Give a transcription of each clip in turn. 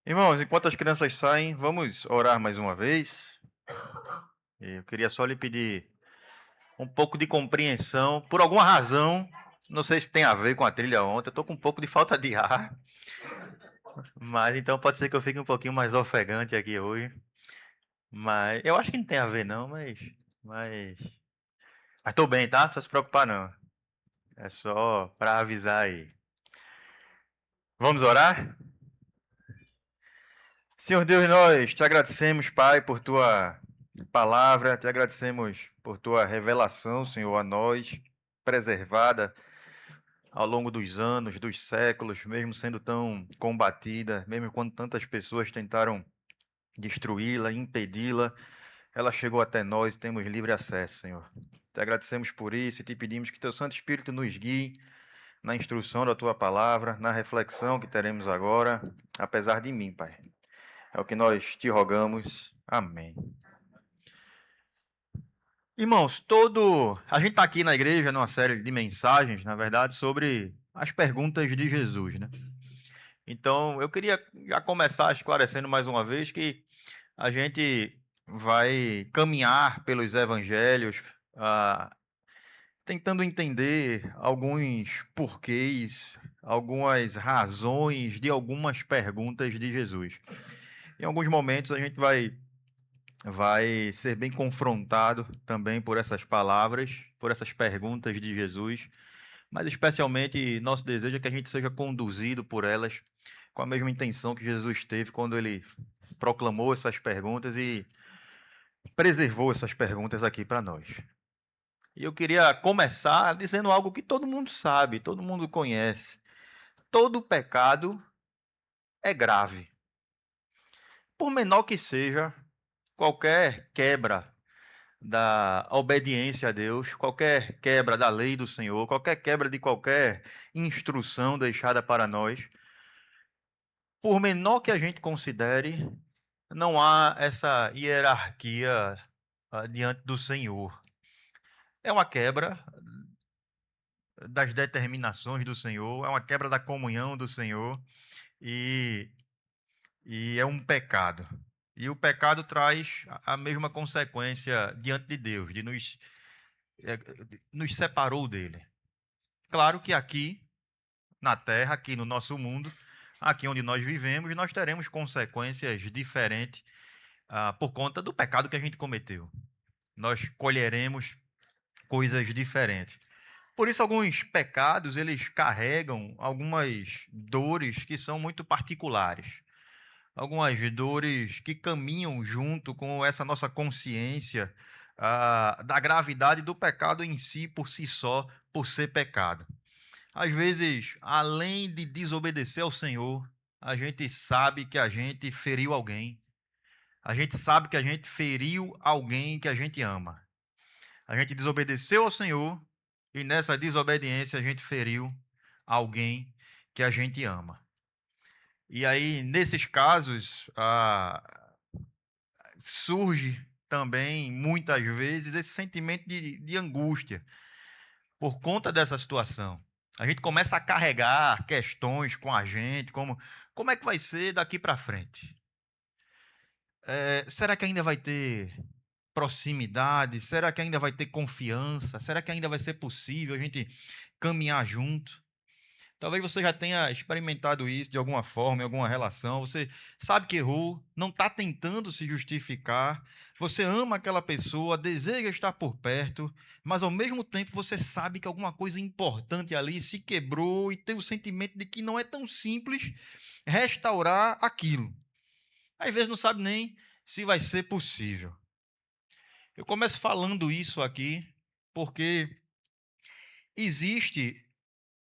Irmãos, enquanto as crianças saem, vamos orar mais uma vez. Eu queria só lhe pedir um pouco de compreensão. Por alguma razão, não sei se tem a ver com a trilha ontem, eu estou com um pouco de falta de ar, mas então pode ser que eu fique um pouquinho mais ofegante aqui hoje. Mas eu acho que não tem a ver não, mas estou bem, tá? Não precisa se preocupar não. É só para avisar aí. Vamos orar? Senhor Deus, nós te agradecemos, Pai, por tua palavra, te agradecemos por tua revelação, Senhor, a nós, preservada ao longo dos anos, dos séculos, mesmo sendo tão combatida, mesmo quando tantas pessoas tentaram destruí-la, impedi-la, ela chegou até nós e temos livre acesso, Senhor. Te agradecemos por isso e te pedimos que teu Santo Espírito nos guie na instrução da tua palavra, na reflexão que teremos agora, apesar de mim, Pai. É o que nós te rogamos. Amém. Irmãos, a gente está aqui na igreja numa série de mensagens, na verdade, sobre as perguntas de Jesus, né? Então, eu queria já começar esclarecendo mais uma vez que a gente vai caminhar pelos evangelhos, ah, tentando entender alguns porquês, algumas razões de algumas perguntas de Jesus. Em alguns momentos a gente vai ser bem confrontado também por essas palavras, por essas perguntas de Jesus, mas especialmente nosso desejo é que a gente seja conduzido por elas com a mesma intenção que Jesus teve quando ele proclamou essas perguntas e preservou essas perguntas aqui para nós. E eu queria começar dizendo algo que todo mundo sabe, todo mundo conhece. Todo pecado é grave. Por menor que seja, qualquer quebra da obediência a Deus, qualquer quebra da lei do Senhor, qualquer quebra de qualquer instrução deixada para nós, por menor que a gente considere, não há essa hierarquia diante do Senhor. É uma quebra das determinações do Senhor, é uma quebra da comunhão do Senhor e, e é um pecado. E o pecado traz a mesma consequência diante de Deus, eh, nos separou dele. Claro que aqui na Terra, aqui no nosso mundo, aqui onde nós vivemos, nós teremos consequências diferentes por conta do pecado que a gente cometeu. Nós colheremos coisas diferentes. Por isso, alguns pecados, eles carregam algumas dores que são muito particulares. Algumas dores que caminham junto com essa nossa consciência da gravidade do pecado em si, por si só, por ser pecado. Às vezes, além de desobedecer ao Senhor, a gente sabe que a gente feriu alguém. A gente sabe que a gente feriu alguém que a gente ama. A gente desobedeceu ao Senhor e nessa desobediência a gente feriu alguém que a gente ama. E aí, nesses casos, surge também, muitas vezes, esse sentimento de angústia por conta dessa situação. A gente começa a carregar questões com a gente, como é que vai ser daqui para frente? Será que ainda vai ter proximidade? Será que ainda vai ter confiança? Será que ainda vai ser possível a gente caminhar junto? Talvez você já tenha experimentado isso de alguma forma, em alguma relação. Você sabe que errou, não está tentando se justificar. Você ama aquela pessoa, deseja estar por perto, mas ao mesmo tempo você sabe que alguma coisa importante ali se quebrou e tem o sentimento de que não é tão simples restaurar aquilo. Às vezes não sabe nem se vai ser possível. Eu começo falando isso aqui porque existe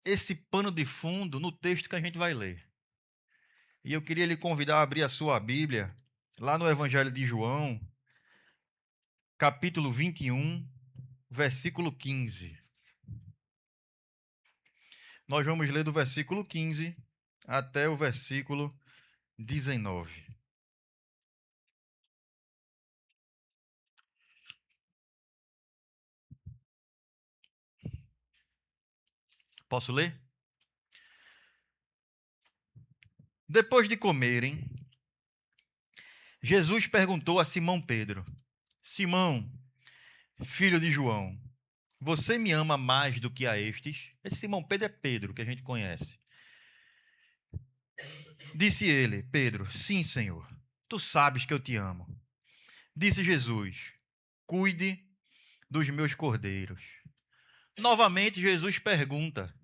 esse pano de fundo no texto que a gente vai ler. E eu queria lhe convidar a abrir a sua Bíblia, lá no Evangelho de João, capítulo 21, versículo 15. Nós vamos ler do versículo 15 até o versículo 19. Posso ler? Depois de comerem, Jesus perguntou a Simão Pedro: Simão, filho de João, você me ama mais do que a estes? Esse Simão Pedro é Pedro, que a gente conhece. Disse ele, Pedro: Sim, Senhor, tu sabes que eu te amo. Disse Jesus: Cuide dos meus cordeiros. Novamente, Jesus pergunta: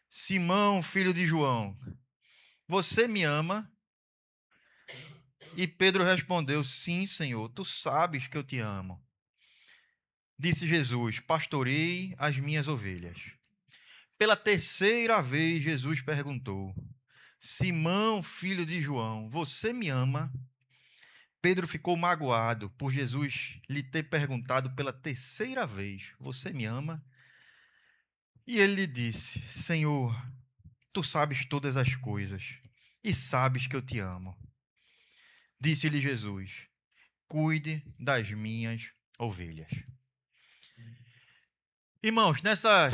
Simão, filho de João, você me ama? E Pedro respondeu: Sim, Senhor, tu sabes que eu te amo. Disse Jesus: Pastorei as minhas ovelhas. Pela terceira vez, Jesus perguntou: Simão, filho de João, você me ama? Pedro ficou magoado por Jesus lhe ter perguntado pela terceira vez: Você me ama? E ele lhe disse: Senhor, tu sabes todas as coisas e sabes que eu te amo. Disse-lhe Jesus: Cuide das minhas ovelhas. Irmãos, nessas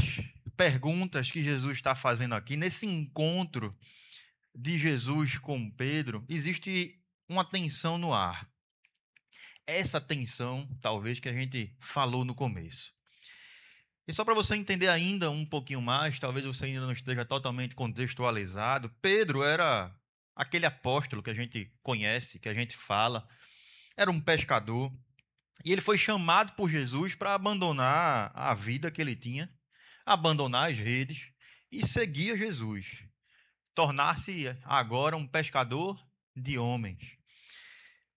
perguntas que Jesus está fazendo aqui, nesse encontro de Jesus com Pedro, existe uma tensão no ar. Essa tensão, talvez, que a gente falou no começo. E só para você entender ainda um pouquinho mais, talvez você ainda não esteja totalmente contextualizado, Pedro era aquele apóstolo que a gente conhece, que a gente fala, era um pescador, e ele foi chamado por Jesus para abandonar a vida que ele tinha, abandonar as redes e seguir a Jesus, tornar-se agora um pescador de homens.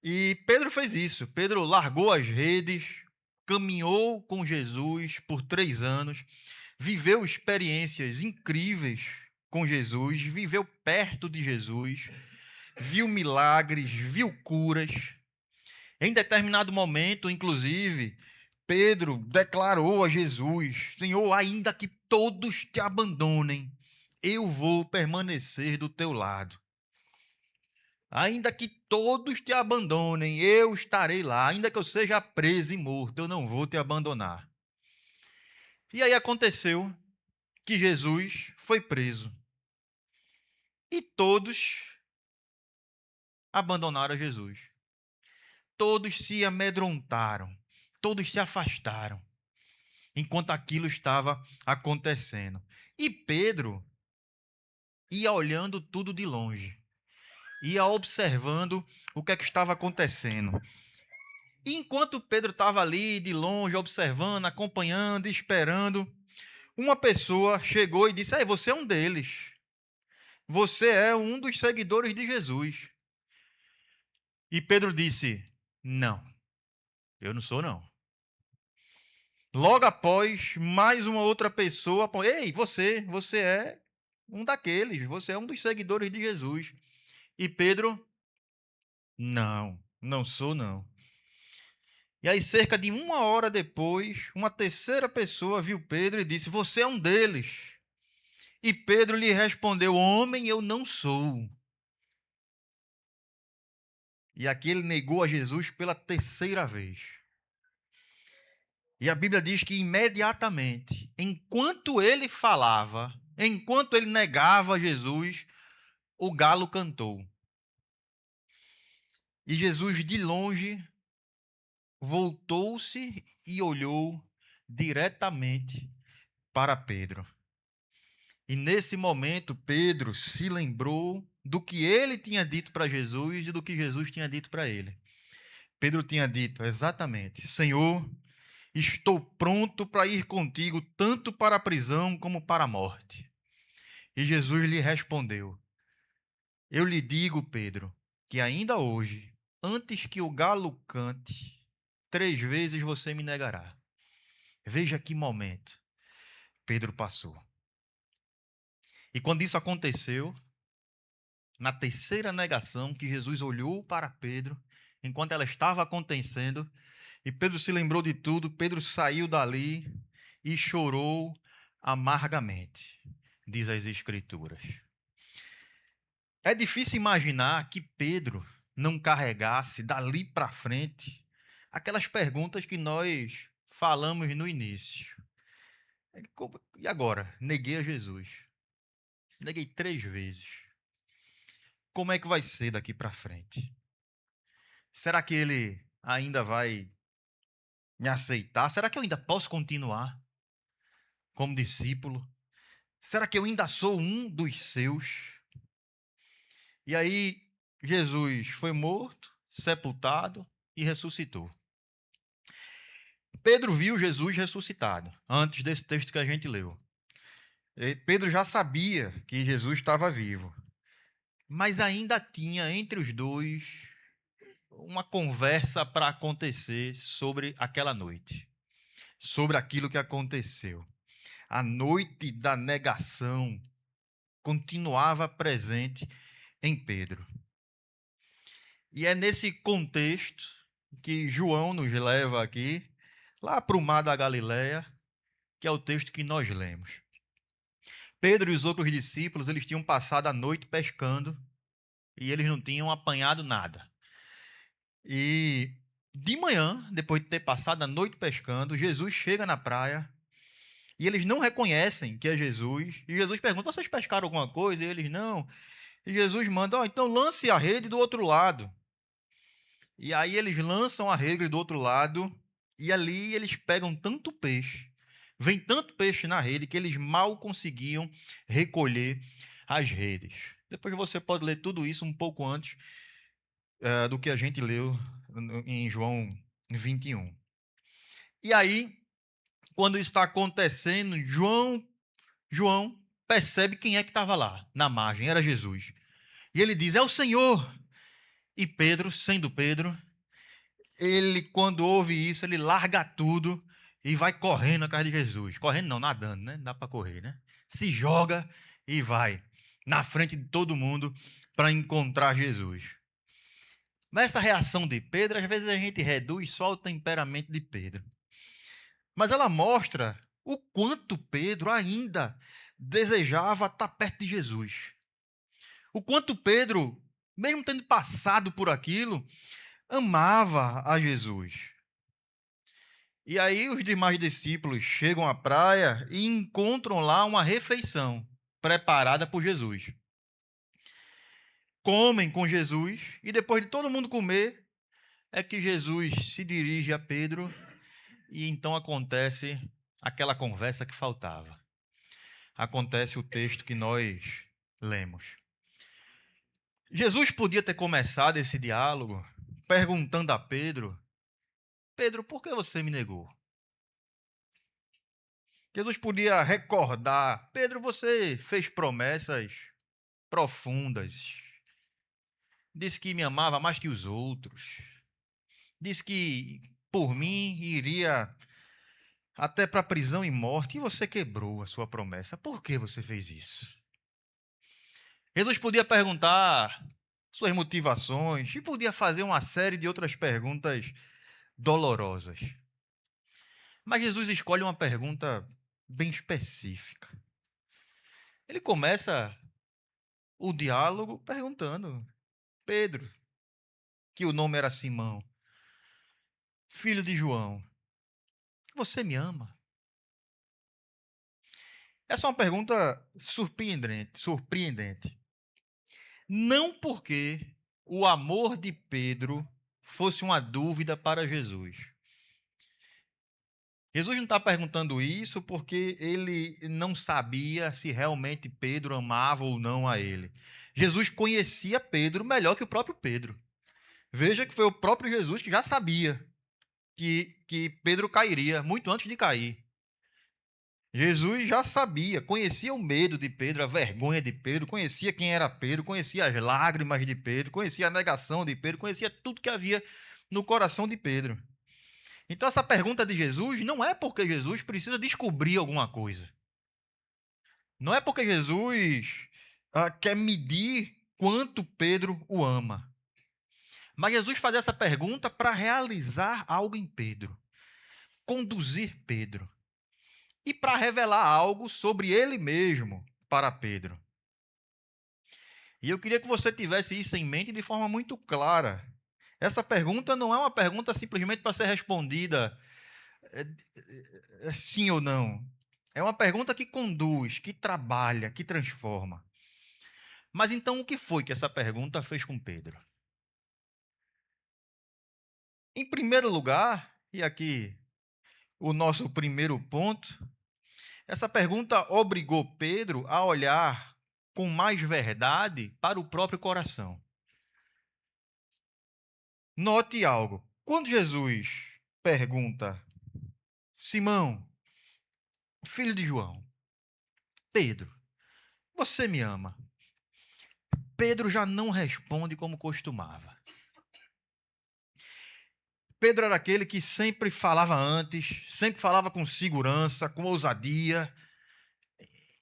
E Pedro fez isso. Pedro largou as redes, caminhou com Jesus por 3 anos, viveu experiências incríveis com Jesus, viveu perto de Jesus, viu milagres, viu curas. Em determinado momento, inclusive, Pedro declarou a Jesus: Senhor, ainda que todos te abandonem, eu vou permanecer do teu lado. Ainda que todos te abandonem, eu estarei lá. Ainda que eu seja preso e morto, eu não vou te abandonar. E aí aconteceu que Jesus foi preso. E todos abandonaram Jesus. Todos se amedrontaram. Todos se afastaram. Enquanto aquilo estava acontecendo. E Pedro ia olhando tudo de longe. Ia observando o que é que estava acontecendo. E enquanto Pedro estava ali de longe, observando, acompanhando, esperando, uma pessoa chegou e disse: Ei, você é um deles. Você é um dos seguidores de Jesus. E Pedro disse: Não, eu não sou, não. Logo após, mais uma outra pessoa: Ei, você é um daqueles. Você é um dos seguidores de Jesus. E Pedro: Não, não sou, não. E aí, cerca de 1 hora depois, uma terceira pessoa viu Pedro e disse: Você é um deles. E Pedro lhe respondeu: Homem, eu não sou. E aqui ele negou a Jesus pela terceira vez. E a Bíblia diz que imediatamente, enquanto ele falava, enquanto ele negava Jesus, o galo cantou. E Jesus, de longe, voltou-se e olhou diretamente para Pedro. E nesse momento, Pedro se lembrou do que ele tinha dito para Jesus e do que Jesus tinha dito para ele. Pedro tinha dito exatamente: Senhor, estou pronto para ir contigo, tanto para a prisão como para a morte. E Jesus lhe respondeu: Eu lhe digo, Pedro, que ainda hoje, antes que o galo cante, 3 vezes você me negará. Veja que momento Pedro passou. E quando isso aconteceu, na terceira negação, que Jesus olhou para Pedro, enquanto ela estava acontecendo, e Pedro se lembrou de tudo, Pedro saiu dali e chorou amargamente, diz as Escrituras. É difícil imaginar que Pedro não carregasse dali para frente aquelas perguntas que nós falamos no início. E agora? Neguei a Jesus. Neguei 3 vezes. Como é que vai ser daqui para frente? Será que ele ainda vai me aceitar? Será que eu ainda posso continuar como discípulo? Será que eu ainda sou um dos seus? E aí, Jesus foi morto, sepultado e ressuscitou. Pedro viu Jesus ressuscitado, antes desse texto que a gente leu. Pedro já sabia que Jesus estava vivo, mas ainda tinha entre os dois uma conversa para acontecer sobre aquela noite, sobre aquilo que aconteceu. A noite da negação continuava presente em Pedro. E é nesse contexto que João nos leva aqui, lá para o mar da Galileia, que é o texto que nós lemos. Pedro e os outros discípulos, eles tinham passado a noite pescando e eles não tinham apanhado nada. E de manhã, depois de ter passado a noite pescando, Jesus chega na praia e eles não reconhecem que é Jesus. E Jesus pergunta: vocês pescaram alguma coisa? E eles não. E Jesus manda: então lance a rede do outro lado. E aí eles lançam a rede do outro lado e ali eles pegam tanto peixe, vem tanto peixe na rede que eles mal conseguiam recolher as redes. Depois você pode ler tudo isso um pouco antes do que a gente leu em João 21. E aí, quando isso está acontecendo, João percebe quem é que estava lá na margem, era Jesus. E ele diz: é o Senhor. E Pedro, sendo Pedro, ele, quando ouve isso, ele larga tudo e vai correndo atrás de Jesus. Correndo não, nadando, né? Não dá para correr, né? Se joga e vai na frente de todo mundo para encontrar Jesus. Mas essa reação de Pedro, às vezes a gente reduz só o temperamento de Pedro. Mas ela mostra o quanto Pedro ainda desejava estar perto de Jesus. O quanto Pedro, mesmo tendo passado por aquilo, amava a Jesus. E aí os demais discípulos chegam à praia e encontram lá uma refeição preparada por Jesus. Comem com Jesus e depois de todo mundo comer, é que Jesus se dirige a Pedro e então acontece aquela conversa que faltava. Acontece o texto que nós lemos. Jesus podia ter começado esse diálogo perguntando a Pedro: Pedro, por que você me negou? Jesus podia recordar: Pedro, você fez promessas profundas. Disse que me amava mais que os outros. Disse que por mim iria até para prisão e morte. E você quebrou a sua promessa. Por que você fez isso? Jesus podia perguntar suas motivações e podia fazer uma série de outras perguntas dolorosas. Mas Jesus escolhe uma pergunta bem específica. Ele começa o diálogo perguntando: Pedro, que o nome era Simão, filho de João, você me ama? Essa é uma pergunta surpreendente. Não porque o amor de Pedro fosse uma dúvida para Jesus. Jesus não está perguntando isso porque ele não sabia se realmente Pedro amava ou não a ele. Jesus conhecia Pedro melhor que o próprio Pedro. Veja que foi o próprio Jesus que já sabia que Pedro cairia muito antes de cair. Jesus já sabia, conhecia o medo de Pedro, a vergonha de Pedro, conhecia quem era Pedro, conhecia as lágrimas de Pedro, conhecia a negação de Pedro, conhecia tudo que havia no coração de Pedro. Então, essa pergunta de Jesus não é porque Jesus precisa descobrir alguma coisa. Não é porque Jesus quer medir quanto Pedro o ama. Mas Jesus faz essa pergunta para realizar algo em Pedro, conduzir Pedro e para revelar algo sobre ele mesmo para Pedro. E eu queria que você tivesse isso em mente de forma muito clara. Essa pergunta não é uma pergunta simplesmente para ser respondida sim ou não. É uma pergunta que conduz, que trabalha, que transforma. Mas então o que foi que essa pergunta fez com Pedro? Em primeiro lugar, e aqui o nosso primeiro ponto, essa pergunta obrigou Pedro a olhar com mais verdade para o próprio coração. Note algo. Quando Jesus pergunta, Simão, filho de João, Pedro, você me ama? Pedro já não responde como costumava. Pedro era aquele que sempre falava antes, sempre falava com segurança, com ousadia,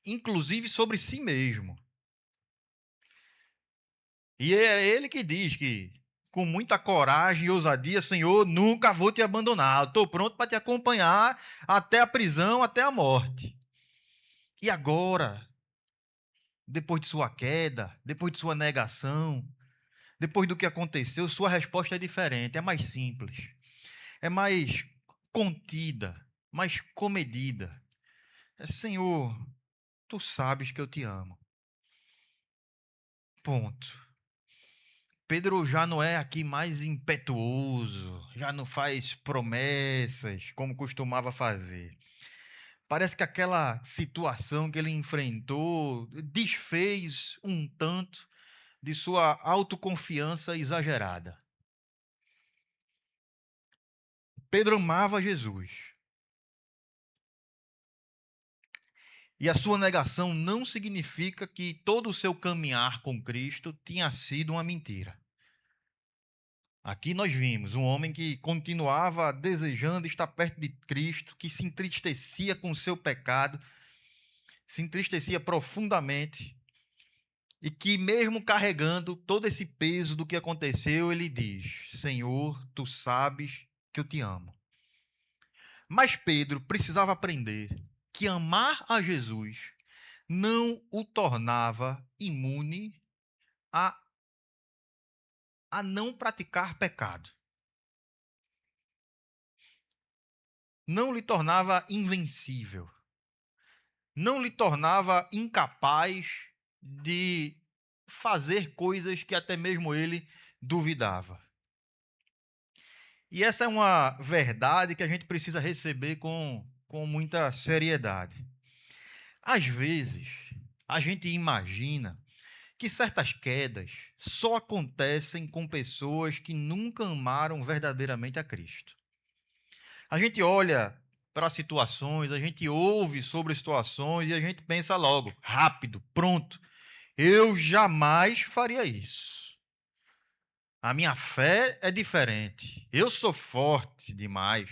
inclusive sobre si mesmo. E é ele que diz que, com muita coragem e ousadia, Senhor, nunca vou te abandonar. Estou pronto para te acompanhar até a prisão, até a morte. E agora, depois de sua queda, depois de sua negação, depois do que aconteceu, sua resposta é diferente, é mais simples, é mais contida, mais comedida. É, Senhor, tu sabes que eu te amo. Ponto. Pedro já não é aqui mais impetuoso, já não faz promessas como costumava fazer. Parece que aquela situação que ele enfrentou desfez um tanto de sua autoconfiança exagerada. Pedro amava Jesus. E a sua negação não significa que todo o seu caminhar com Cristo tinha sido uma mentira. Aqui nós vimos um homem que continuava desejando estar perto de Cristo, que se entristecia com o seu pecado, se entristecia profundamente, e que, mesmo carregando todo esse peso do que aconteceu, ele diz: Senhor, tu sabes que eu te amo. Mas Pedro precisava aprender que amar a Jesus não o tornava imune a, a não praticar pecado. Não lhe tornava invencível. Não lhe tornava incapaz de fazer coisas que até mesmo ele duvidava. E essa é uma verdade que a gente precisa receber com muita seriedade. Às vezes, a gente imagina que certas quedas só acontecem com pessoas que nunca amaram verdadeiramente a Cristo. A gente olha para situações, a gente ouve sobre situações e a gente pensa logo, rápido, pronto. Eu jamais faria isso. A minha fé é diferente. Eu sou forte demais.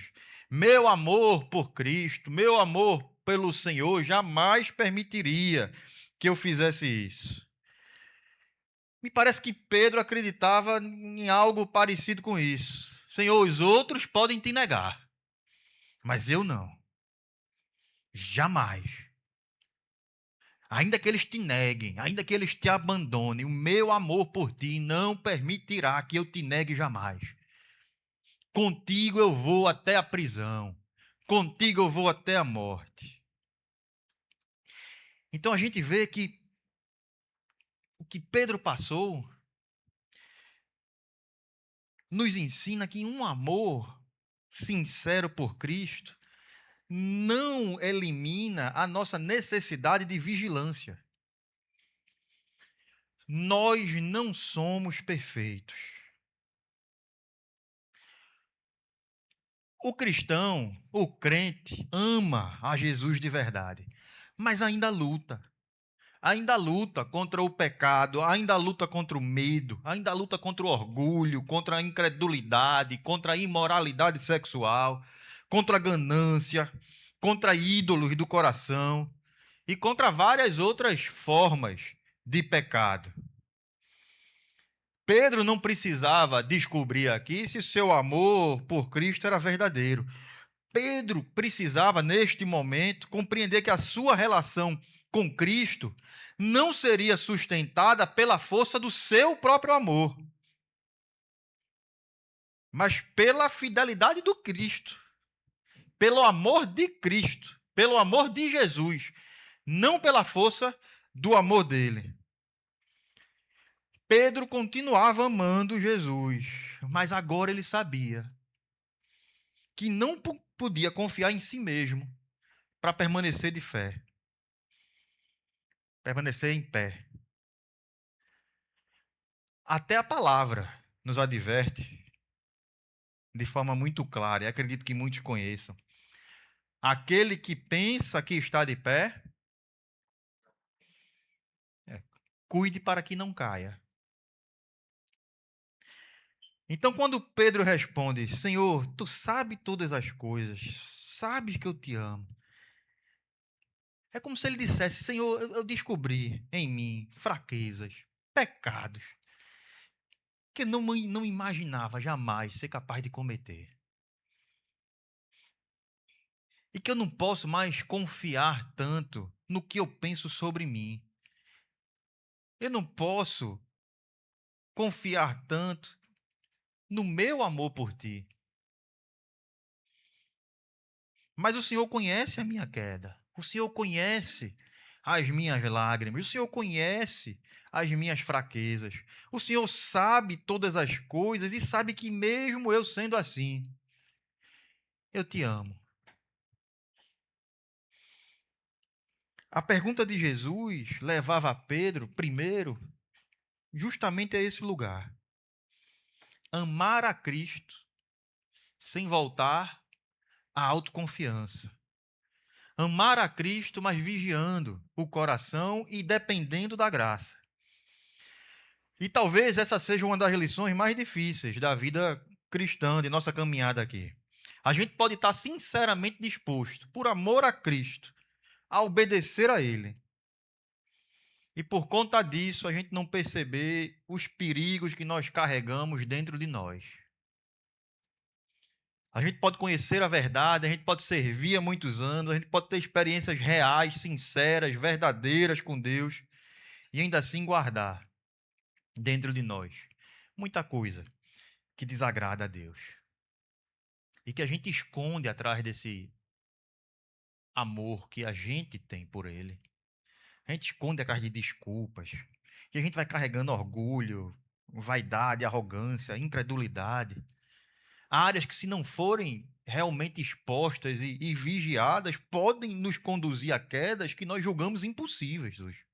Meu amor por Cristo, meu amor pelo Senhor jamais permitiria que eu fizesse isso. Me parece que Pedro acreditava em algo parecido com isso. Senhor, os outros podem te negar, mas eu não. Jamais. Ainda que eles te neguem, ainda que eles te abandonem, o meu amor por ti não permitirá que eu te negue jamais. Contigo eu vou até a prisão. Contigo eu vou até a morte. Então a gente vê que o que Pedro passou nos ensina que um amor sincero por Cristo não elimina a nossa necessidade de vigilância. Nós não somos perfeitos. O cristão, o crente, ama a Jesus de verdade, mas ainda luta. Ainda luta contra o pecado, ainda luta contra o medo, ainda luta contra o orgulho, contra a incredulidade, contra a imoralidade sexual, contra a ganância, contra ídolos do coração e contra várias outras formas de pecado. Pedro não precisava descobrir aqui se seu amor por Cristo era verdadeiro. Pedro precisava, neste momento, compreender que a sua relação com Cristo não seria sustentada pela força do seu próprio amor, mas pela fidelidade do Cristo, pelo amor de Cristo, pelo amor de Jesus, não pela força do amor dele. Pedro continuava amando Jesus, mas agora ele sabia que não podia confiar em si mesmo para permanecer de fé, permanecer em pé. Até a palavra nos adverte de forma muito clara, e acredito que muitos conheçam. Aquele que pensa que está de pé, cuide para que não caia. Então, quando Pedro responde: Senhor, tu sabes todas as coisas, sabes que eu te amo. É como se ele dissesse: Senhor, eu descobri em mim fraquezas, pecados, que não imaginava jamais ser capaz de cometer. E que eu não posso mais confiar tanto no que eu penso sobre mim. Eu não posso confiar tanto no meu amor por ti. Mas o Senhor conhece a minha queda. O Senhor conhece as minhas lágrimas. O Senhor conhece as minhas fraquezas. O Senhor sabe todas as coisas e sabe que, mesmo eu sendo assim, eu te amo. A pergunta de Jesus levava Pedro, primeiro, justamente a esse lugar: amar a Cristo sem voltar à autoconfiança. Amar a Cristo, mas vigiando o coração e dependendo da graça. E talvez essa seja uma das lições mais difíceis da vida cristã, de nossa caminhada aqui. A gente pode estar sinceramente disposto, por amor a Cristo, a obedecer a Ele. E por conta disso, a gente não perceber os perigos que nós carregamos dentro de nós. A gente pode conhecer a verdade, a gente pode servir há muitos anos, a gente pode ter experiências reais, sinceras, verdadeiras com Deus, e ainda assim guardar dentro de nós muita coisa que desagrada a Deus. E que a gente esconde atrás desse amor que a gente tem por Ele. A gente esconde atrás de desculpas. E a gente vai carregando orgulho, vaidade, arrogância, incredulidade. Áreas que, se não forem realmente expostas e vigiadas, podem nos conduzir a quedas que nós julgamos impossíveis hoje.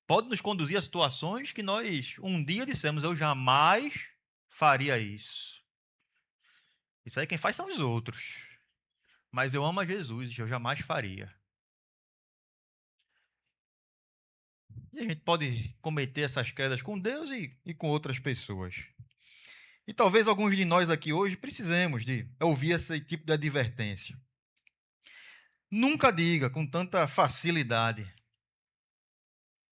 Pode nos conduzir a situações que nós um dia dissemos: eu jamais faria isso. Isso aí quem faz são os outros. Mas eu amo a Jesus, eu jamais faria. E a gente pode cometer essas quedas com Deus e com outras pessoas. E talvez alguns de nós aqui hoje precisemos de ouvir esse tipo de advertência. Nunca diga com tanta facilidade: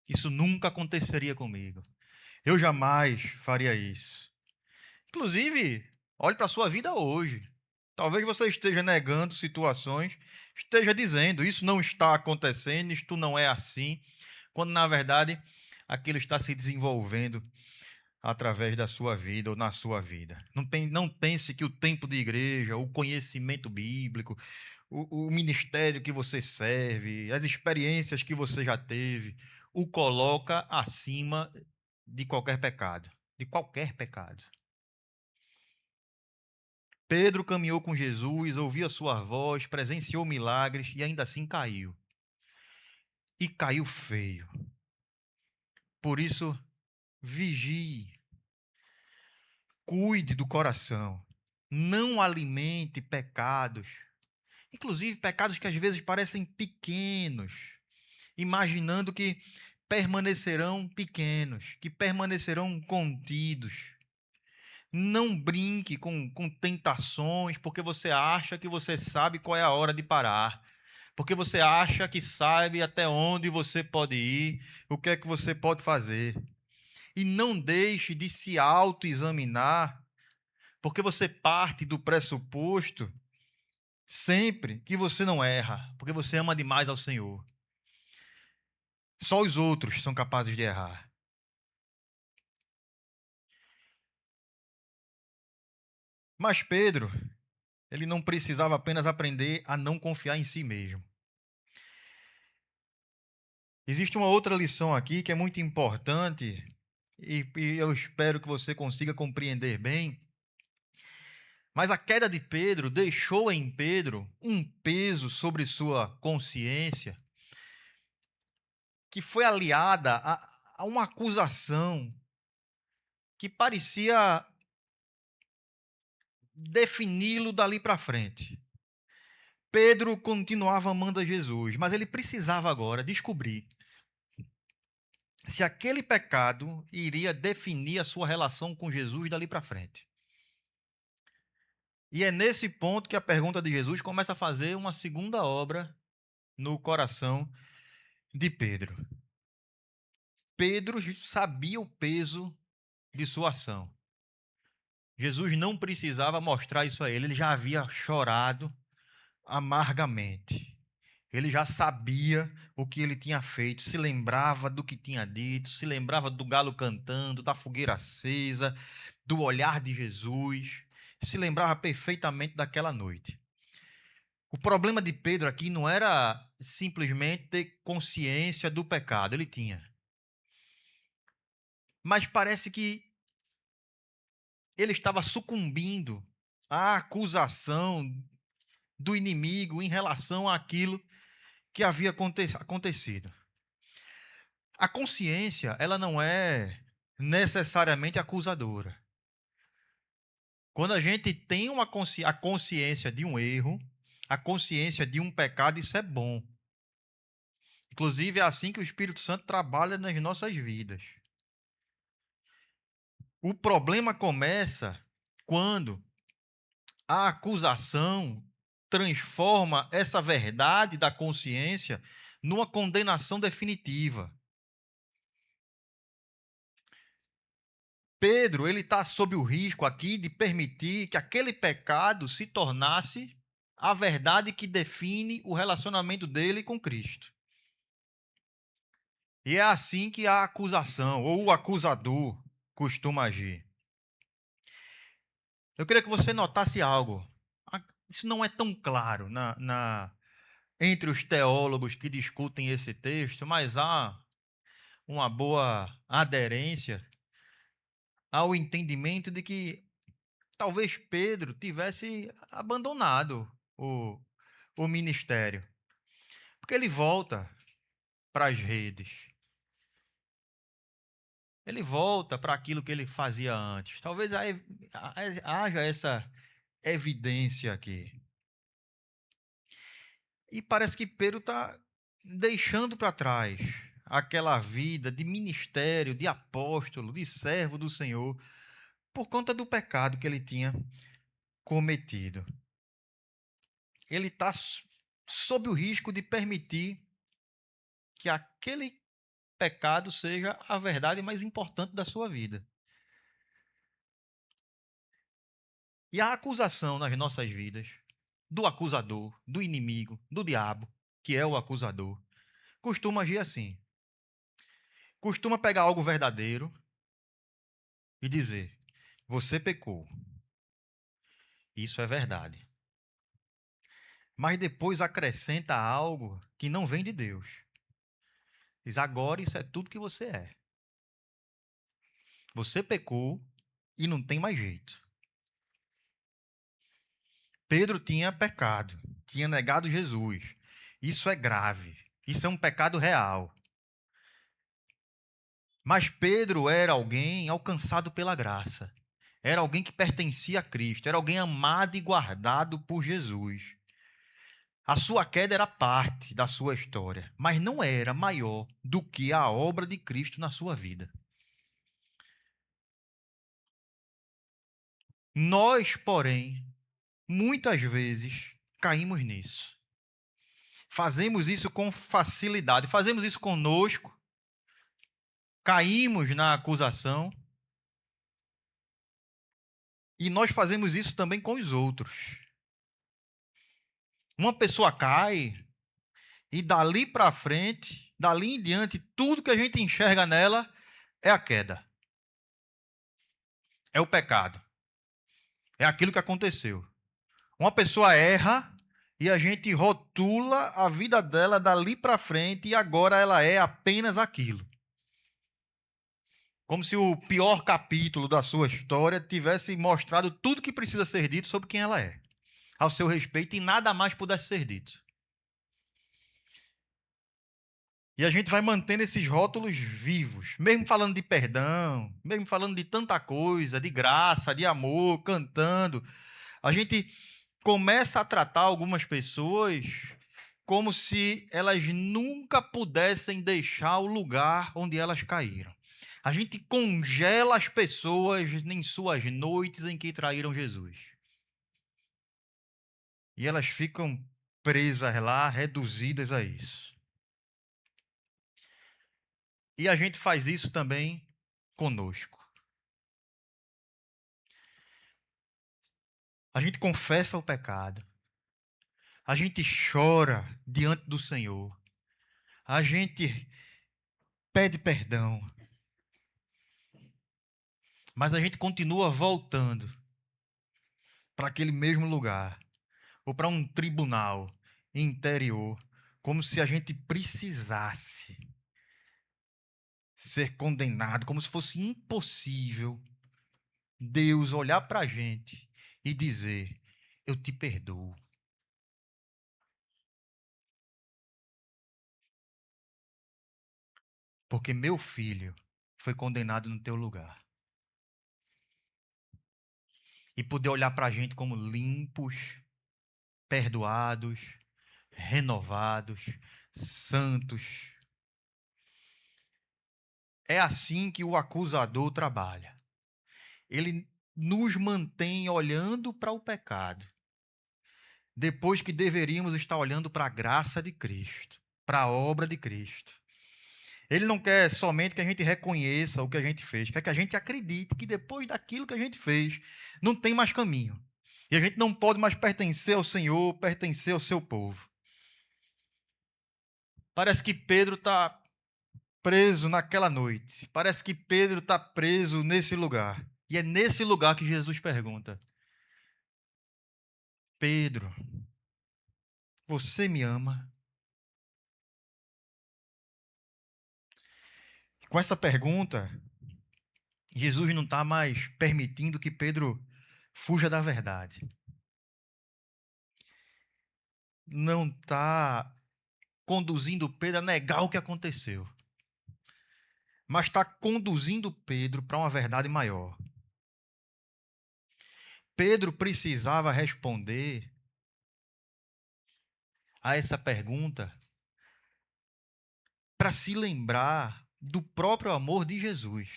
isso nunca aconteceria comigo. Eu jamais faria isso. Inclusive, olhe para a sua vida hoje. Talvez você esteja negando situações, esteja dizendo: isso não está acontecendo, isto não é assim, quando na verdade aquilo está se desenvolvendo através da sua vida ou na sua vida. Não pense que o tempo de igreja, o conhecimento bíblico, o ministério que você serve, as experiências que você já teve, o coloca acima de qualquer pecado. De qualquer pecado. Pedro caminhou com Jesus, ouviu a sua voz, presenciou milagres e ainda assim caiu. E caiu feio. Por isso, vigie, cuide do coração. Não alimente pecados, inclusive pecados que às vezes parecem pequenos, imaginando que permanecerão pequenos, que permanecerão contidos. Não brinque com tentações porque você acha que você sabe qual é a hora de parar. Porque você acha que sabe até onde você pode ir, o que é que você pode fazer. E não deixe de se autoexaminar, porque você parte do pressuposto sempre que você não erra, porque você ama demais ao Senhor. Só os outros são capazes de errar. Mas Pedro, ele não precisava apenas aprender a não confiar em si mesmo. Existe uma outra lição aqui que é muito importante e eu espero que você consiga compreender bem, Mas a queda de Pedro deixou em Pedro um peso sobre sua consciência que foi aliada a uma acusação que parecia defini-lo dali para frente. Pedro continuava amando a Jesus, mas ele precisava agora descobrir se aquele pecado iria definir a sua relação com Jesus dali para frente. E é nesse ponto que a pergunta de Jesus começa a fazer uma segunda obra no coração de Pedro. Pedro sabia o peso de sua ação. Jesus não precisava mostrar isso a ele, ele já havia chorado amargamente. Ele já sabia o que ele tinha feito, se lembrava do que tinha dito, se lembrava do galo cantando, da fogueira acesa, do olhar de Jesus, se lembrava perfeitamente daquela noite. O problema de Pedro aqui não era simplesmente ter consciência do pecado, ele tinha. Mas parece que ele estava sucumbindo à acusação do inimigo em relação àquilo que havia acontecido. A consciência, ela não é necessariamente acusadora. Quando a gente tem a consciência de um erro, a consciência de um pecado, isso é bom. Inclusive, é assim que o Espírito Santo trabalha nas nossas vidas. O problema começa quando a acusação transforma essa verdade da consciência numa condenação definitiva. Pedro, ele está sob o risco aqui de permitir que aquele pecado se tornasse a verdade que define o relacionamento dele com Cristo. E é assim que a acusação ou o acusador costuma agir. Eu queria que você notasse algo. Isso não é tão claro entre os teólogos que discutem esse texto, mas há uma boa aderência ao entendimento de que talvez Pedro tivesse abandonado o ministério. Porque ele volta para as redes. Ele volta para aquilo que ele fazia antes. Talvez haja essa evidência aqui. E parece que Pedro está deixando para trás aquela vida de ministério, de apóstolo, de servo do Senhor, por conta do pecado que ele tinha cometido. Ele está sob o risco de permitir que aquele pecado seja a verdade mais importante da sua vida. E a acusação nas nossas vidas, do acusador, do inimigo, do diabo, que é o acusador, costuma agir assim. Costuma pegar algo verdadeiro e dizer: você pecou. Isso é verdade. Mas depois acrescenta algo que não vem de Deus. Diz: agora isso é tudo que você é. Você pecou e não tem mais jeito. Pedro tinha pecado, tinha negado Jesus. Isso é grave. Isso é um pecado real. Mas Pedro era alguém alcançado pela graça. Era alguém que pertencia a Cristo. Era alguém amado e guardado por Jesus. A sua queda era parte da sua história, mas não era maior do que a obra de Cristo na sua vida. Nós, porém, muitas vezes caímos nisso. Fazemos isso com facilidade, fazemos isso conosco, caímos na acusação e nós fazemos isso também com os outros. Uma pessoa cai e dali para frente, dali em diante, tudo que a gente enxerga nela é a queda. É o pecado. É aquilo que aconteceu. Uma pessoa erra e a gente rotula a vida dela dali para frente e agora ela é apenas aquilo. Como se o pior capítulo da sua história tivesse mostrado tudo que precisa ser dito sobre quem ela é, ao seu respeito, e nada mais pudesse ser dito. E a gente vai mantendo esses rótulos vivos, mesmo falando de perdão, mesmo falando de tanta coisa, de graça, de amor, cantando. A gente começa a tratar algumas pessoas como se elas nunca pudessem deixar o lugar onde elas caíram. A gente congela as pessoas em suas noites em que traíram Jesus. E elas ficam presas lá, reduzidas a isso. E a gente faz isso também conosco. A gente confessa o pecado. A gente chora diante do Senhor. A gente pede perdão. Mas a gente continua voltando para aquele mesmo lugar, ou para um tribunal interior, como se a gente precisasse ser condenado, como se fosse impossível Deus olhar para a gente e dizer: eu te perdoo. Porque meu filho foi condenado no teu lugar. E poder olhar para a gente como limpos, perdoados, renovados, santos. É assim que o acusador trabalha. Ele nos mantém olhando para o pecado, depois que deveríamos estar olhando para a graça de Cristo, para a obra de Cristo. Ele não quer somente que a gente reconheça o que a gente fez, quer que a gente acredite que depois daquilo que a gente fez, não tem mais caminho. E a gente não pode mais pertencer ao Senhor, pertencer ao seu povo. Parece que Pedro está preso naquela noite. Parece que Pedro está preso nesse lugar. E é nesse lugar que Jesus pergunta: Pedro, você me ama? Com essa pergunta, Jesus não está mais permitindo que Pedro fuja da verdade. Não está conduzindo Pedro a negar o que aconteceu, mas está conduzindo Pedro para uma verdade maior. Pedro precisava responder a essa pergunta para se lembrar do próprio amor de Jesus.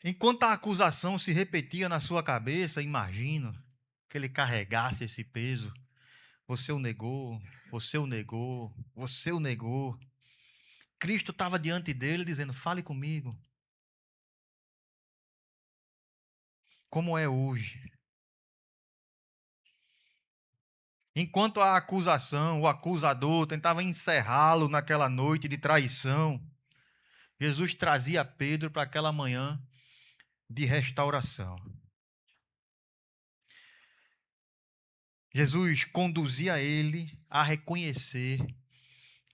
Enquanto a acusação se repetia na sua cabeça, imagino que ele carregasse esse peso. Você o negou, você o negou, você o negou. Cristo estava diante dele dizendo: fale comigo. Como é hoje? Enquanto a acusação, o acusador tentava encerrá-lo naquela noite de traição, Jesus trazia Pedro para aquela manhã de restauração. Jesus conduzia ele a reconhecer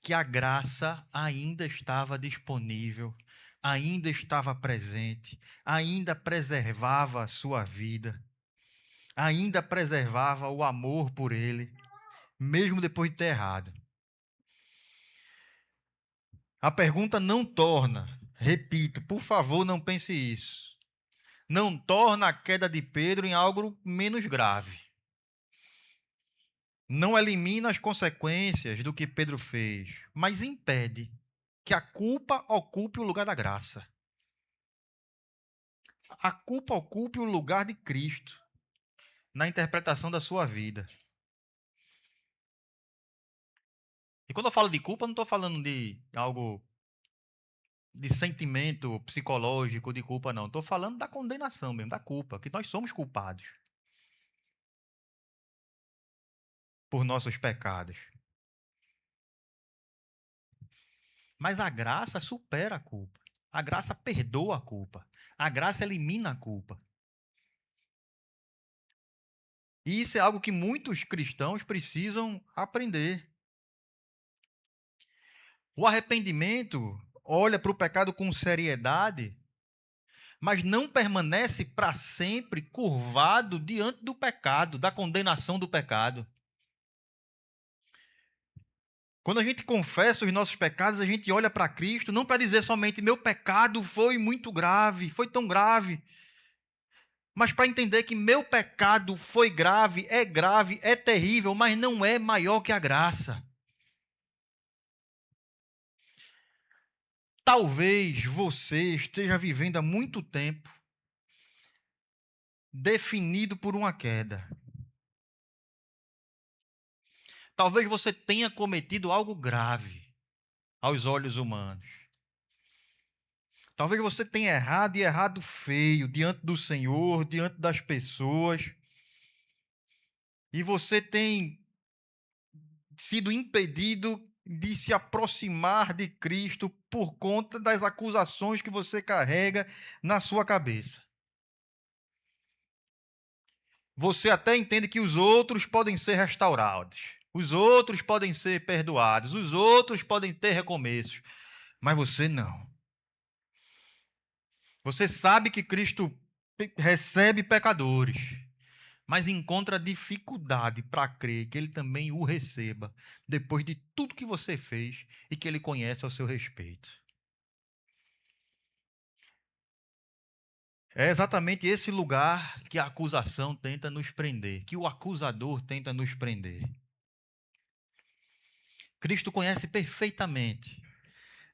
que a graça ainda estava disponível, ainda estava presente, ainda preservava a sua vida, ainda preservava o amor por ele, mesmo depois de ter errado. A pergunta não torna, repito, por favor, não pense isso, não torna a queda de Pedro em algo menos grave. Não elimina as consequências do que Pedro fez, mas impede que a culpa ocupe o lugar da graça. A culpa ocupe o lugar de Cristo na interpretação da sua vida. E quando eu falo de culpa, eu não estou falando de algo de sentimento psicológico de culpa, não. Estou falando da condenação mesmo, da culpa, que nós somos culpados por nossos pecados. Mas a graça supera a culpa. A graça perdoa a culpa. A graça elimina a culpa. E isso é algo que muitos cristãos precisam aprender. O arrependimento olha para o pecado com seriedade, mas não permanece para sempre curvado diante do pecado, da condenação do pecado. Quando a gente confessa os nossos pecados, a gente olha para Cristo, não para dizer somente meu pecado foi muito grave, foi tão grave, mas para entender que meu pecado foi grave, é terrível, mas não é maior que a graça. Talvez você esteja vivendo há muito tempo definido por uma queda. Talvez você tenha cometido algo grave aos olhos humanos. Talvez você tenha errado e errado feio diante do Senhor, diante das pessoas. E você tem sido impedido de se aproximar de Cristo por conta das acusações que você carrega na sua cabeça. Você até entende que os outros podem ser restaurados, os outros podem ser perdoados, os outros podem ter recomeços, mas você não. Você sabe que Cristo recebe pecadores, mas encontra dificuldade para crer que ele também o receba, depois de tudo que você fez e que ele conhece ao seu respeito. É exatamente esse lugar que a acusação tenta nos prender, que o acusador tenta nos prender. Cristo conhece perfeitamente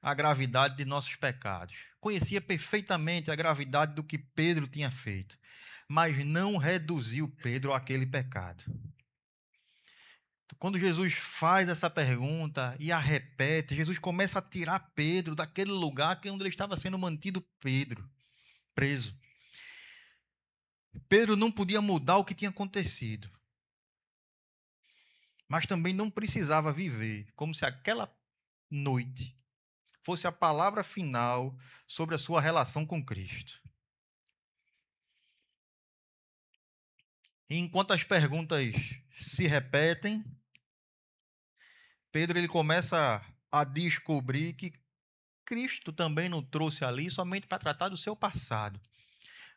a gravidade de nossos pecados. Conhecia perfeitamente a gravidade do que Pedro tinha feito, mas não reduziu Pedro àquele pecado. Quando Jesus faz essa pergunta e a repete, Jesus começa a tirar Pedro daquele lugar que onde ele estava sendo mantido preso. Pedro não podia mudar o que tinha acontecido, mas também não precisava viver como se aquela noite fosse a palavra final sobre a sua relação com Cristo. E enquanto as perguntas se repetem, Pedro ele começa a descobrir que Cristo também não trouxe ali somente para tratar do seu passado,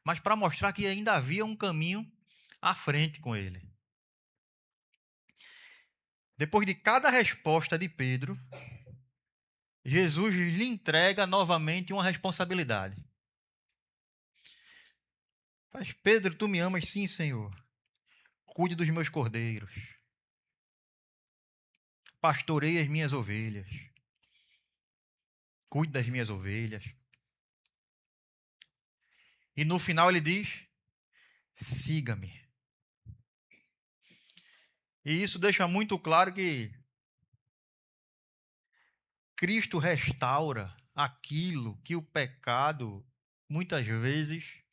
mas para mostrar que ainda havia um caminho à frente com ele. Depois de cada resposta de Pedro, Jesus lhe entrega novamente uma responsabilidade. Mas Pedro, tu me amas sim, Senhor. Cuide dos meus cordeiros. Pastorei as minhas ovelhas. Cuide das minhas ovelhas. E no final ele diz: siga-me. E isso deixa muito claro que Cristo restaura aquilo que o pecado muitas vezes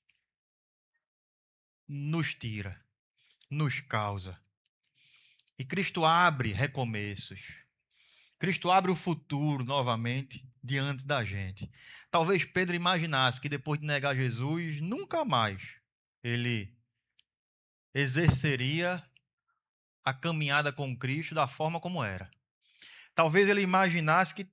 nos tira, nos causa. E Cristo abre recomeços. Cristo abre o futuro novamente diante da gente. Talvez Pedro imaginasse que depois de negar Jesus, nunca mais ele exerceria a caminhada com Cristo da forma como era. Talvez ele imaginasse que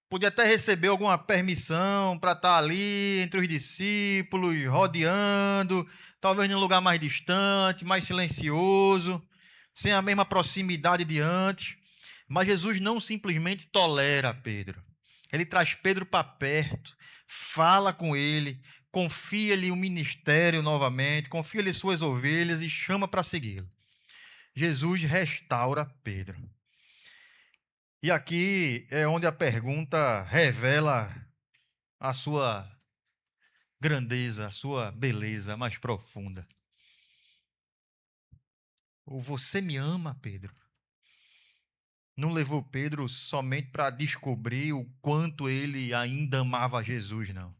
podia até receber alguma permissão para estar ali entre os discípulos, rodeando, talvez em um lugar mais distante, mais silencioso, sem a mesma proximidade de antes. Mas Jesus não simplesmente tolera Pedro. Ele traz Pedro para perto, fala com ele, confia-lhe o ministério novamente, confia-lhe suas ovelhas e chama para segui-lo. Jesus restaura Pedro. E aqui é onde a pergunta revela a sua grandeza, a sua beleza mais profunda. O você me ama, Pedro? Não levou Pedro somente para descobrir o quanto ele ainda amava Jesus, não.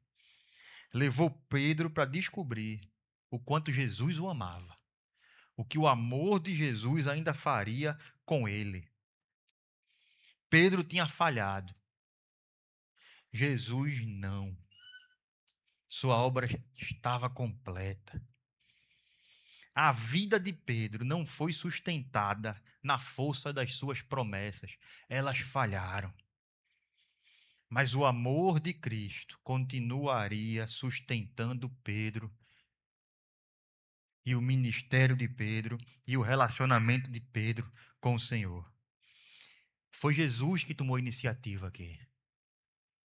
Levou Pedro para descobrir o quanto Jesus o amava. O que o amor de Jesus ainda faria com ele. Pedro tinha falhado. Jesus não. Sua obra estava completa. A vida de Pedro não foi sustentada na força das suas promessas. Elas falharam. Mas o amor de Cristo continuaria sustentando Pedro e o ministério de Pedro e o relacionamento de Pedro com o Senhor. Foi Jesus que tomou a iniciativa aqui.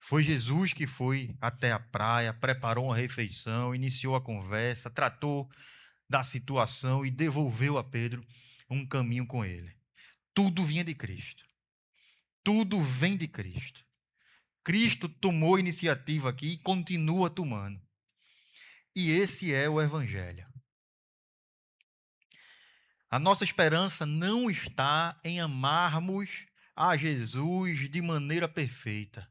Foi Jesus que foi até a praia, preparou uma refeição, iniciou a conversa, tratou da situação e devolveu a Pedro um caminho com ele. Tudo vinha de Cristo. Tudo vem de Cristo. Cristo tomou a iniciativa aqui e continua tomando. E esse é o Evangelho. A nossa esperança não está em amarmos a Jesus de maneira perfeita.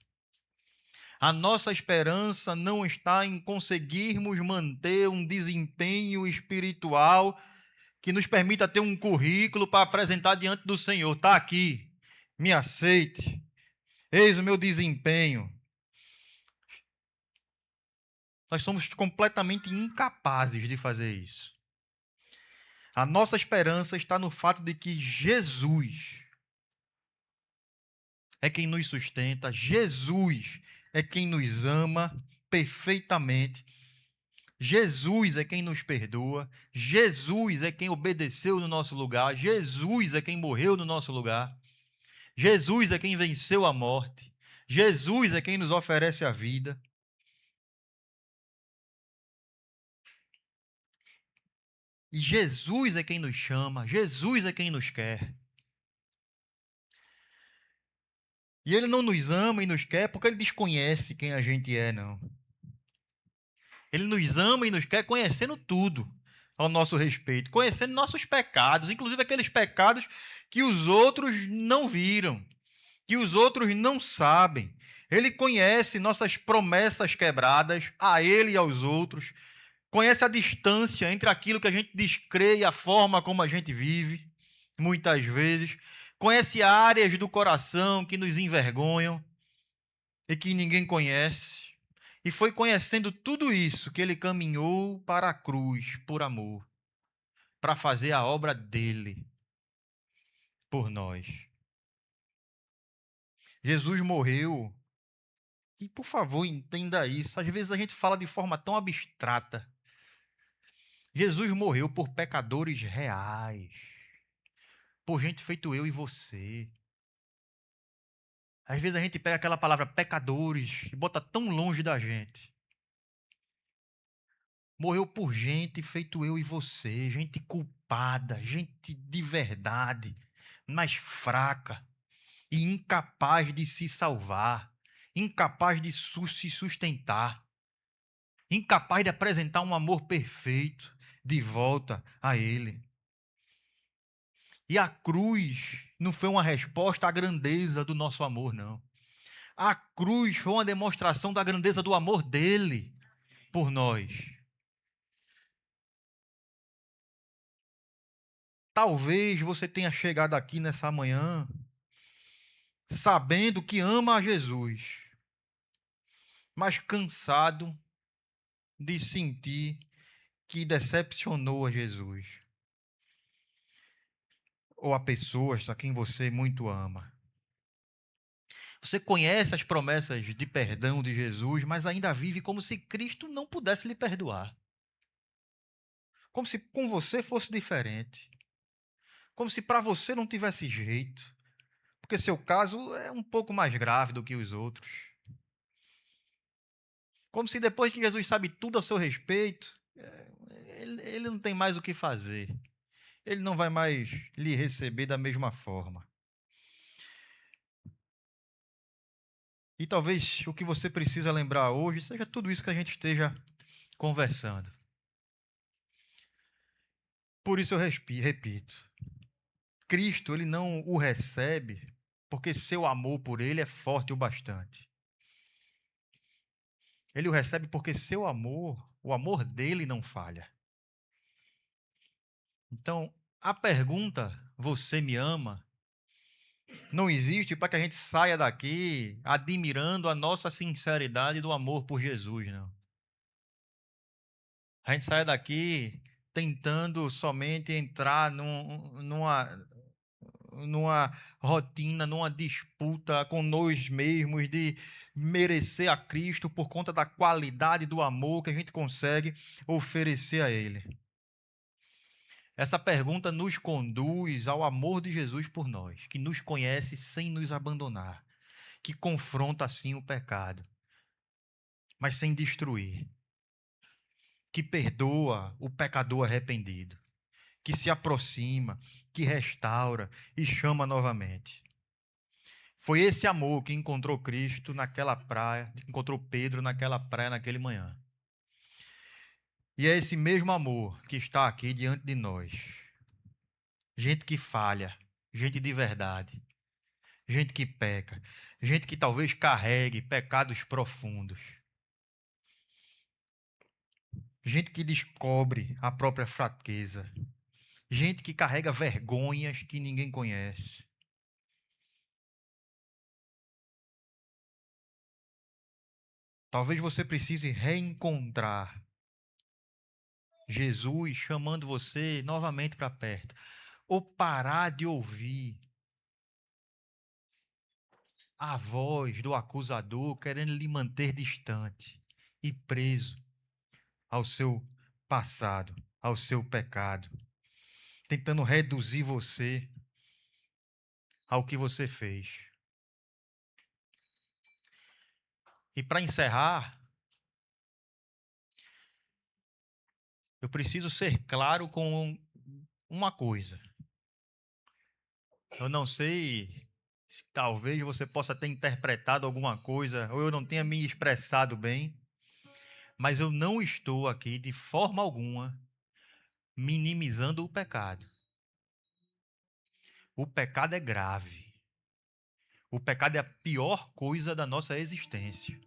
A nossa esperança não está em conseguirmos manter um desempenho espiritual que nos permita ter um currículo para apresentar diante do Senhor. Está aqui, me aceite, eis o meu desempenho. Nós somos completamente incapazes de fazer isso. A nossa esperança está no fato de que Jesus é quem nos sustenta, Jesus é quem nos ama perfeitamente, Jesus é quem nos perdoa, Jesus é quem obedeceu no nosso lugar, Jesus é quem morreu no nosso lugar, Jesus é quem venceu a morte, Jesus é quem nos oferece a vida. E Jesus é quem nos chama, Jesus é quem nos quer. E ele não nos ama e nos quer porque ele desconhece quem a gente é, não. Ele nos ama e nos quer conhecendo tudo ao nosso respeito, conhecendo nossos pecados, inclusive aqueles pecados que os outros não viram, que os outros não sabem. Ele conhece nossas promessas quebradas a ele e aos outros, conhece a distância entre aquilo que a gente descrê e a forma como a gente vive, muitas vezes, conhece áreas do coração que nos envergonham e que ninguém conhece. E foi conhecendo tudo isso que ele caminhou para a cruz por amor, para fazer a obra dele por nós. Jesus morreu, e por favor entenda isso, às vezes a gente fala de forma tão abstrata. Jesus morreu por pecadores reais, por gente feito eu e você. Às vezes a gente pega aquela palavra pecadores e bota tão longe da gente. Morreu por gente feito eu e você, gente culpada, gente de verdade, mas fraca e incapaz de se salvar, incapaz de se sustentar, incapaz de apresentar um amor perfeito de volta a Ele. E a cruz não foi uma resposta à grandeza do nosso amor, não. A cruz foi uma demonstração da grandeza do amor dele por nós. Talvez você tenha chegado aqui nessa manhã sabendo que ama a Jesus, mas cansado de sentir que decepcionou a Jesus ou a pessoas a quem você muito ama. Você conhece as promessas de perdão de Jesus, mas ainda vive como se Cristo não pudesse lhe perdoar. Como se com você fosse diferente. Como se para você não tivesse jeito. Porque seu caso é um pouco mais grave do que os outros. Como se depois que Jesus sabe tudo a seu respeito, ele não tem mais o que fazer. Ele não vai mais lhe receber da mesma forma. E talvez o que você precisa lembrar hoje seja tudo isso que a gente esteja conversando. Por isso eu repito. Cristo, ele não o recebe porque seu amor por ele é forte o bastante. Ele o recebe porque seu amor, o amor dele não falha. Então, a pergunta, você me ama, não existe para que a gente saia daqui admirando a nossa sinceridade do amor por Jesus, não. A gente saia daqui tentando somente entrar numa rotina, numa disputa com nós mesmos de merecer a Cristo por conta da qualidade do amor que a gente consegue oferecer a Ele. Essa pergunta nos conduz ao amor de Jesus por nós, que nos conhece sem nos abandonar, que confronta assim o pecado, mas sem destruir, que perdoa o pecador arrependido, que se aproxima, que restaura e chama novamente. Foi esse amor que encontrou Cristo naquela praia, encontrou Pedro naquela praia, naquele manhã. E é esse mesmo amor que está aqui diante de nós. Gente que falha, gente de verdade, gente que peca, gente que talvez carregue pecados profundos, gente que descobre a própria fraqueza, gente que carrega vergonhas que ninguém conhece. Talvez você precise reencontrar Jesus chamando você novamente para perto, ou parar de ouvir a voz do acusador querendo lhe manter distante e preso ao seu passado, ao seu pecado, tentando reduzir você ao que você fez. E para encerrar, eu preciso ser claro com uma coisa. Eu não sei se talvez você possa ter interpretado alguma coisa ou eu não tenha me expressado bem, mas eu não estou aqui de forma alguma minimizando o pecado. O pecado é grave. O pecado é a pior coisa da nossa existência.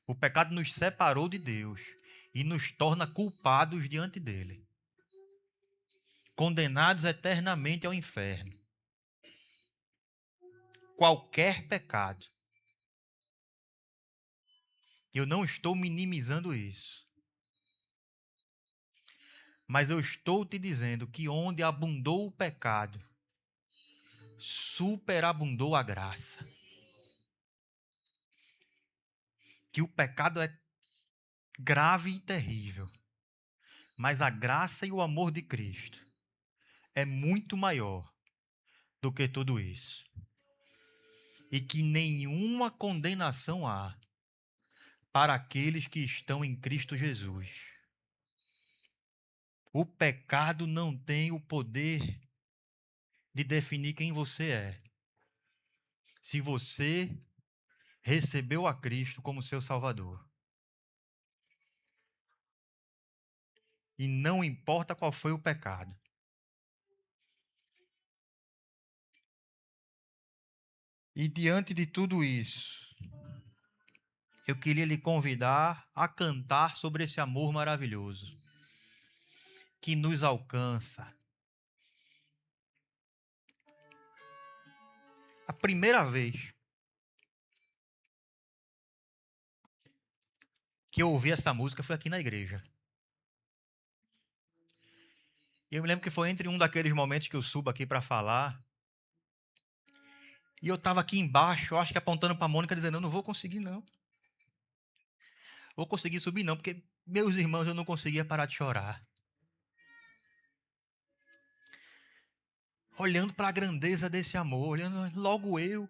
O pecado nos separou de Deus e nos torna culpados diante dele, condenados eternamente ao inferno. Qualquer pecado. Eu não estou minimizando isso. Mas eu estou te dizendo que onde abundou o pecado, superabundou a graça. Que o pecado é grave e terrível, mas a graça e o amor de Cristo é muito maior do que tudo isso. E que nenhuma condenação há para aqueles que estão em Cristo Jesus. O pecado não tem o poder de definir quem você é. Se você recebeu a Cristo como seu Salvador. E não importa qual foi o pecado. E diante de tudo isso, eu queria lhe convidar a cantar sobre esse amor maravilhoso que nos alcança. A primeira vez que eu ouvi essa música foi aqui na igreja. E eu me lembro que foi entre um daqueles momentos que eu subo aqui para falar. E eu estava aqui embaixo, eu acho que apontando para a Mônica, dizendo: eu não vou conseguir, não. Vou conseguir subir, não, porque meus irmãos eu não conseguia parar de chorar. Olhando para a grandeza desse amor, olhando, logo eu,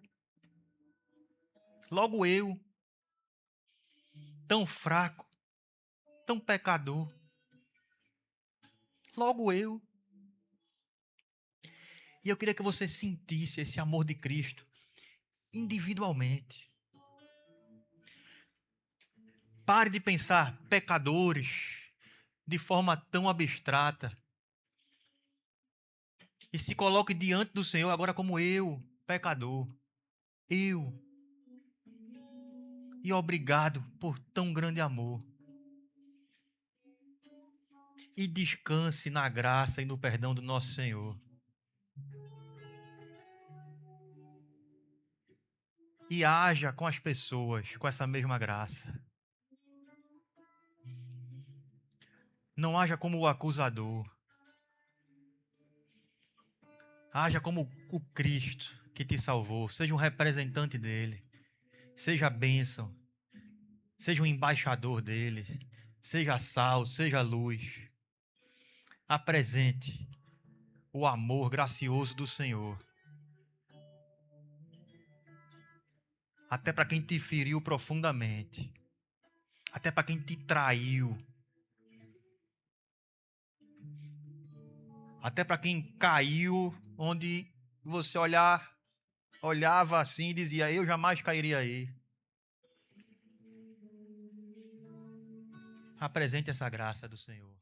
tão fraco, tão pecador, logo eu. E eu queria que você sentisse esse amor de Cristo individualmente. Pare de pensar pecadores de forma tão abstrata e se coloque diante do Senhor agora como eu, pecador. Eu. E obrigado por tão grande amor. E descanse na graça e no perdão do nosso Senhor. E haja com as pessoas com essa mesma graça. Não haja como o acusador. Haja como o Cristo que te salvou. Seja um representante dele. Seja bênção. Seja um embaixador dele. Seja sal, seja luz. Apresente o amor gracioso do Senhor. Até para quem te feriu profundamente. Até para quem te traiu. Até para quem caiu onde você olhava assim e dizia: eu jamais cairia aí. Apresente essa graça do Senhor.